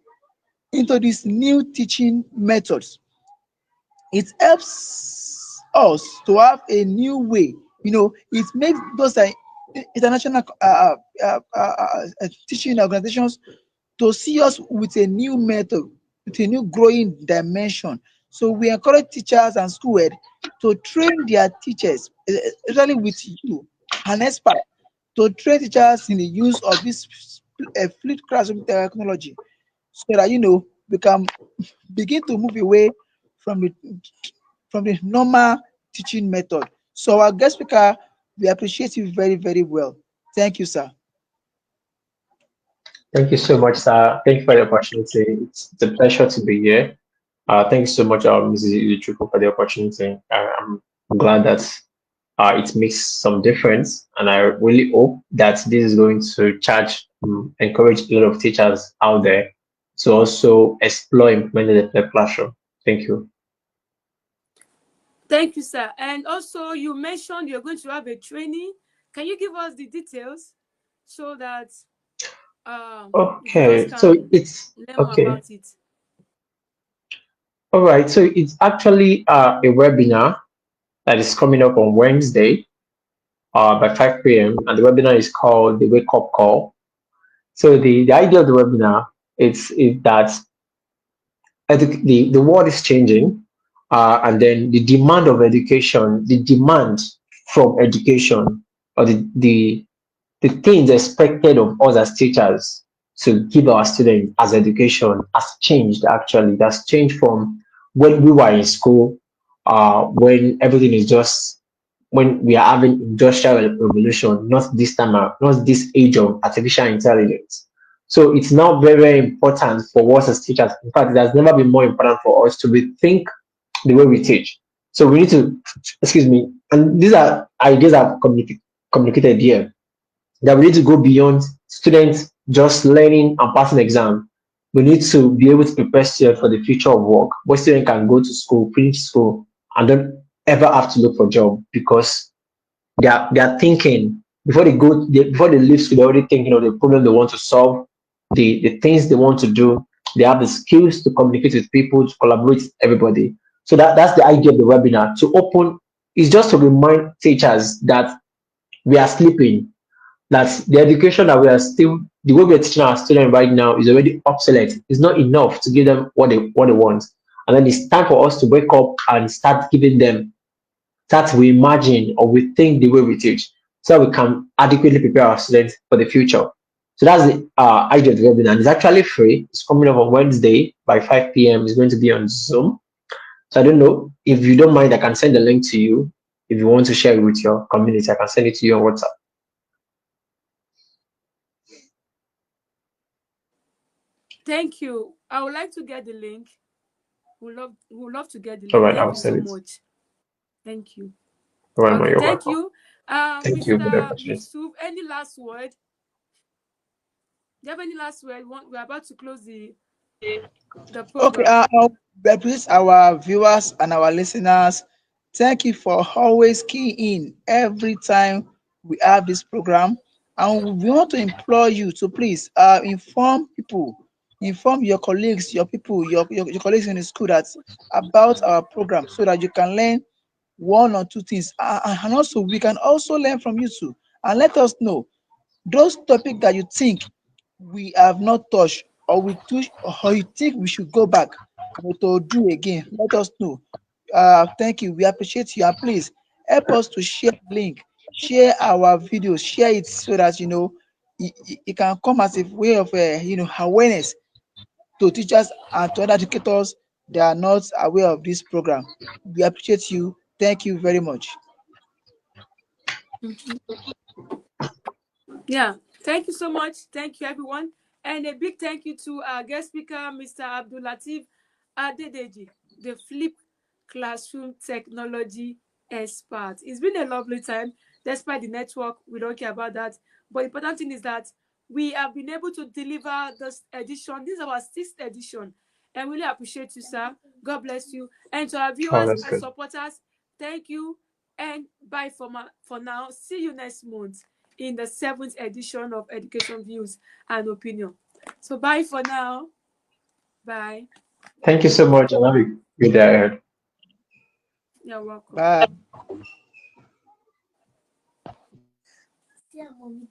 into these new teaching methods, it helps us to have a new way. It makes those international teaching organizations to see us with a new method, with a new growing dimension. So we encourage teachers and school head to train their teachers, especially with you, an expert, to train teachers in the use of this fluid classroom technology, so that we can begin to move away from the normal teaching method. So our guest speaker, we appreciate you very, very well. Thank you, sir. Thank you so much, sir. Thank you for the opportunity. It's a pleasure to be here. Thank you so much, Mrs. Ichuku, for the opportunity. I'm glad that it makes some difference, and I really hope that this is going to encourage a lot of teachers out there to also explore implementing the classroom. Thank you. Thank you, sir. And also, you mentioned you're going to have a training. Can you give us the details so that Okay, viewers so can it's learn more okay. about it? All right, so it's actually a webinar that is coming up on Wednesday by 5 p.m. and the webinar is called the Wake Up Call. So the idea of the webinar is that the world is changing, and then the demand of education, the demand from education, or the things expected of us as teachers to give our students as education has changed. Actually, that's changed from when we were in school, when everything is just when we are having industrial revolution, not this time, not this age of artificial intelligence. So it's now very, very important for us as teachers. In fact, it has never been more important for us to rethink the way we teach. So we need to, excuse me, and these are ideas I've communicated here, that we need to go beyond students just learning and passing exam. We need to be able to prepare students for the future of work, where students can go to school, finish school, and don't ever have to look for a job, because they are thinking before before they leave school, they're already thinking of the problem they want to solve, the things they want to do. They have the skills to communicate with people, to collaborate with everybody. So that's the idea of the webinar. To open is just to remind teachers that we are sleeping, that the education that we are still, the way we are teaching our students right now is already obsolete. It's not enough to give them what they want. And then it's time for us to wake up and start giving them, start to imagine or we think the way we teach, so we can adequately prepare our students for the future. So that's the idea of the webinar. It's actually free. It's coming up on Wednesday by 5 p.m. It's going to be on Zoom. So I don't know if you don't mind. I can send the link to you if you want to share it with your community. I can send it to you on WhatsApp. Thank you. I would like to get the link. We would love to get the link. All right, I Thank will you so send it. much. Thank you. All right, Okay, you're thank welcome. you. Thank you. Mr. Yusuf, any last word? Do you have any last word? We're about to close the Okay, program. please, our viewers and our listeners, thank you for always keying in every time we have this program. And we want to implore you to please inform people, inform your colleagues, your people, your colleagues in the school that about our program so that you can learn one or two things. And also, we can also learn from you too. And let us know those topics that you think we have not touched or we touch or you think we should go back to do again. Let us know. Thank you. We appreciate you. And please help us to share the link, share our videos, share it so that it can come as a way of awareness to teachers and to other educators that are not aware of this program. We appreciate you. Thank you very much. Yeah, thank you so much. Thank you, everyone. And a big thank you to our guest speaker, Mr. Abdul Latif Adedeji, the Flip Classroom Technology expert. It's been a lovely time. Despite the network, we don't care about that. But the important thing is that we have been able to deliver this edition. This is our 6th edition. And we really appreciate you, sir. God bless you. And to our Oh, viewers that's and good. supporters, thank you. And bye for now. See you next month in the 7th edition of Education Views and Opinion. So bye for now. Bye. Thank you so much, and have a good day ahead. You're welcome. Bye. Yeah, mommy.